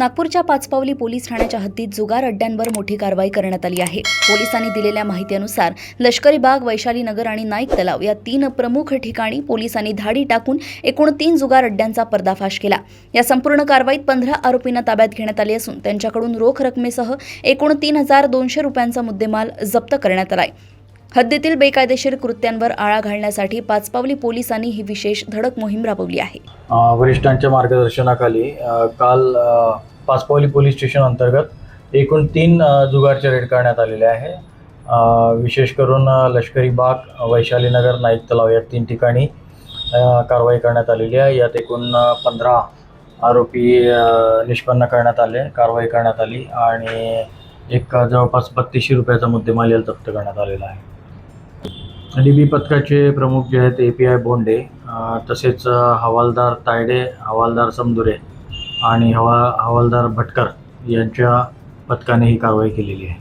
नागपूरच्या पाचपावली पोलीस ठाण्याच्या हद्दीत जुगार अड्ड्यांवर मोठी कारवाई करण्यात आली आहे। पोलिसांनी दिलेल्या माहितीनुसार लष्करी बाग, वैशाली नगर आणि नाईक तलाव या 3 प्रमुख ठिकाणी पोलिसांनी धाडी टाकून एकूण 3 जुगार अड्ड्यांचा पर्दाफाश केला। या संपूर्ण कारवाईत 15 आरोपींना ताब्यात घेण्यात आले असून त्यांच्याकडून रोख रकमेसह एकूण 3200 रुपयांचा मुद्देमाल जप्त करण्यात आलाय। हद्दीतील बेकायदेशीर कृत्यांवर आळा घालण्यासाठी पाचपावली पोलिसांनी ही विशेष धडक मोहीम राबवली आहे। वरिष्ठांच्या मार्गदर्शनाखाली काल पाचपावली पोलीस स्टेशन अंतर्गत एकूण 3 जुगारचे रेड करण्यात आलेले आहे। विशेष करून लष्करी बाग, वैशाली नगर, नाईक तलाव या 3 ठिकाणी कारवाई करण्यात आलेली आहे। यात एकूण 15 आरोपी निष्पन्न करण्यात आले, कारवाई करण्यात आली आणि एक जवळपास 3200 रुपयाचा मुद्देमाल याला जप्त करण्यात आलेला आहे। डीबी पथकाचे प्रमुख जे आहेत API बोंडे, तसेच हवालदार तायडे, हवालदार समदुरे आणि हवालदार भटकर यांच्या पथकाने ही कारवाई केलेली आहे।